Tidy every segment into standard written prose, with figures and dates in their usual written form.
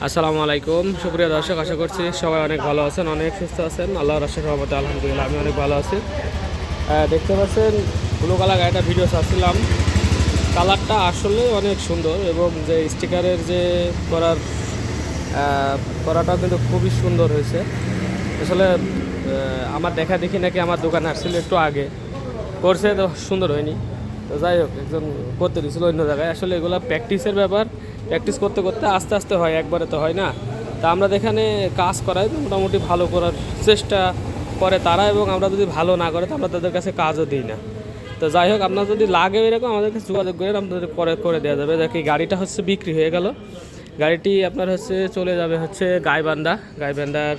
আসসালামু আলাইকুম সুপ্রিয় দর্শক, আশা করছি সবাই অনেক ভালো আছেন, অনেক সুস্থ আছেন। আল্লাহর রাশির রহমতে আলহামদুলিল্লাহ আমি অনেক ভালো আছি। দেখতে পাচ্ছেন ব্লু কালার গাড়িটা ভিডিও ছাড়ছিলাম। কালারটা আসলে অনেক সুন্দর এবং যে স্টিকারের যে করাটা কিন্তু খুবই সুন্দর হয়েছে। আসলে আমার দেখা দেখি নাকি আমার দোকানে আসছিল একটু আগে করছে, তো সুন্দর হয়নি। তো যাই হোক, একজন করতে দিয়েছিল অন্য জায়গায়। আসলে এগুলো প্র্যাকটিসের ব্যাপার, প্র্যাকটিস করতে করতে আস্তে আস্তে হয়, একবারে তো হয় না। তা আমরা যেখানে কাজ করাই তো মোটামুটি ভালো করার চেষ্টা করে তারা, এবং আমরা যদি ভালো না করে তো আমরা তাদের কাছে কাজও দিই না। তো যাই হোক, আপনার যদি লাগে এরকম আমাদের কাছে যোগাযোগ করে আপনাদের করে দেওয়া যাবে। দেখি গাড়িটা হচ্ছে বিক্রি হয়ে গেল। গাড়িটি আপনার হচ্ছে চলে যাবে হচ্ছে গাইবান্ধার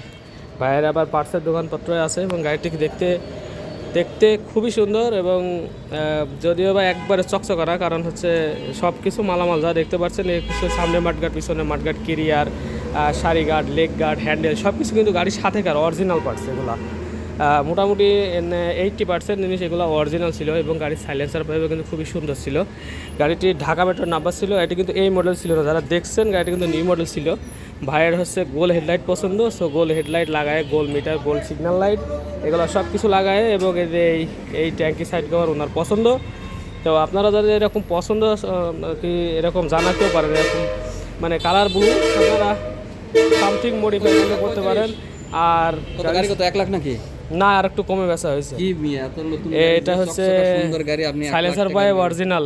ভাইয়ের আবার পার্টসের দোকানপত্র আছে, এবং গাড়িটিকে দেখতে দেখতে খুবই সুন্দর। এবং যদিও বা একবারে চকচকরা, কারণ হচ্ছে সব কিছু মালামাল যা দেখতে পাচ্ছেন এই কিছু, সামনে মাঠগার্ড, পিছনে মাঠগার্ড, কেরিয়ার, সারি গার্ড, লেগ গার্ড, হ্যান্ডেল সব কিছু কিন্তু গাড়ির সাথেকার অরিজিনাল পার্টস। এগুলো মোটামুটি 80% জিনিস এগুলো অরিজিনাল ছিল, এবং গাড়ির সাইলেন্সার পাইপও কিন্তু খুবই সুন্দর ছিল। গাড়িটি ঢাকা মেট্রোর নাম্বার ছিল। এটি কিন্তু এই মডেল ছিল না, যারা দেখছেন গাড়িটি কিন্তু নিউ মডেল ছিল। ভাইয়ের হচ্ছে গোল হেডলাইট পছন্দ, সো গোল হেডলাইট লাগায়, গোল মিটার, গোল সিগন্যাল লাইট, এগুলো সব কিছু লাগায়। এবং এই ট্যাঙ্কি সাইড কভার ওনার পছন্দ। তো আপনারা যারা এরকম পছন্দ কি এরকম জানাতেও পারেন, এরকম মানে কালার ব্লু আপনারা সামথিং মডিফাই করতে পারেন। আর গাড়ি কত 1 লাখ নাকি? না, আর একটু কমে বেচা হয়েছে। কি মিয়া, এত নতুন এটা হচ্ছে সুন্দর গাড়ি, আপনি সাইলেন্সার পাইপ অরিজিনাল।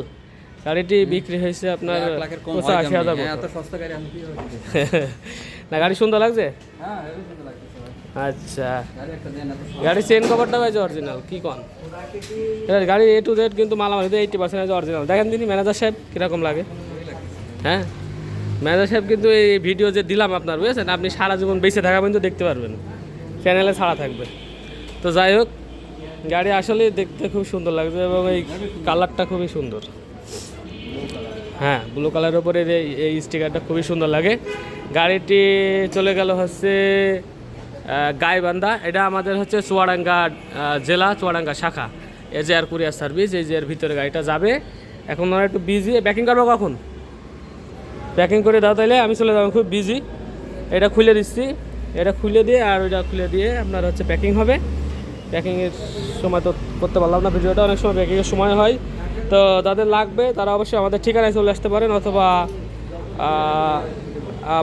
গাড়িটি বিক্রি হয়েছে আপনার 85,000। এত সস্তা গাড়ি আমি কিভাবে দিতে? না, গাড়ি সুন্দর লাগছে। হ্যাঁ, হেভি সুন্দর লাগতেছে ভাই। আচ্ছা, গাড়ি একটা দেন, এত সুন্দর। গাড়ি চেন কভারটা পাইছে অরিজিনাল, কি কন? গাড়ি A to Z কিন্তু মালামাল 80% আছে অরিজিনাল। দেখেন তিনি ম্যানেজার সাহেব কীরকম লাগে। হ্যাঁ, ম্যানেজার সাহেব কিন্তু এই ভিডিও যে দিলাম আপনার, বুঝেছেন, আপনি সারা জীবন বেঁচে থাকা কিন্তু দেখতে পারবেন, চ্যানেলে ছাড়া থাকবে। তো যাই হোক, গাড়ি আসলে দেখতে খুব সুন্দর লাগছে, এবং এই কালারটা খুবই সুন্দর। হ্যাঁ, ব্লু কালারের উপরে এই স্টিকারটা খুবই সুন্দর লাগে। গাড়িটি চলে গেল হচ্ছে গাইবান্ধা। এটা আমাদের হচ্ছে চুয়াডাঙ্গা জেলা, চুয়াডাঙ্গা শাখা। এই যে আর কুরিয়ার সার্ভিস, এই যে এর ভিতরে গাড়িটা যাবে। এখন আমরা একটু বিজি, প্যাকিং করবো কখন? প্যাকিং করে দাও তাইলে, আমি চলে যাবো, খুব বিজি। এটা খুলে দিচ্ছি, এটা খুলে দিয়ে আর ওইটা খুলে দিয়ে আপনার হচ্ছে প্যাকিং হবে। প্যাকিংয়ের সময় তো করতে পারলাম না ভিডিওটা, অনেক সময় প্যাকিংয়ের সময় হয়। তো যাদের লাগবে তারা অবশ্যই আমাদের ঠিকানায় চলে আসতে পারেন, অথবা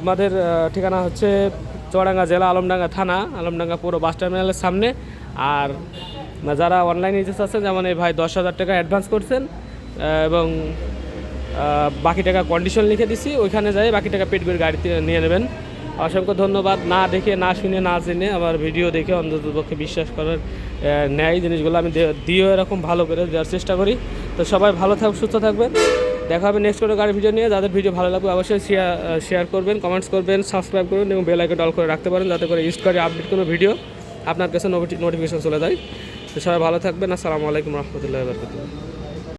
আমাদের ঠিকানা হচ্ছে চুয়াডাঙ্গা জেলা, আলমডাঙ্গা থানা, আলমডাঙ্গা পুরো বাস টার্মিনালের সামনে। আর যারা অনলাইনে নিতে চাচ্ছেন, যেমন এই ভাই 10,000 টাকা অ্যাডভান্স করছেন, এবং বাকি টাকা কন্ডিশন লিখে দিছি, ওইখানে যাই বাকি টাকা পেড করে গাড়িতে নিয়ে নেবেন। অসংখ্য ধন্যবাদ। না দেখে, না শুনে, না জেনে আমার ভিডিও দেখে অন্ততপক্ষে বিশ্বাস করার ন্যায় জিনিসগুলো আমি দিয়েও এরকম ভালো করে দেওয়ার চেষ্টা করি। তো সবাই ভালো সুস্থ থাকবেন। দেখা হবে নেক্সট কোনো গাড়ির ভিডিও নিয়ে। যাদের ভিডিও ভালো লাগবে অবশ্যই শেয়ার করবেন, কমেন্টস করবেন, সাবস্ক্রাইব করবেন, এবং বেল আইকন অল করে রাখতে পারেন, যাতে করে ইউজ করে আপডেট কোনো ভিডিও আপনার কাছে নোটিফিকেশন চলে যায়। তো সবাই ভালো থাকবেন। আসসালামু আলাইকুম রহমতুল্লাহি ওয়া বারাকাতুহু।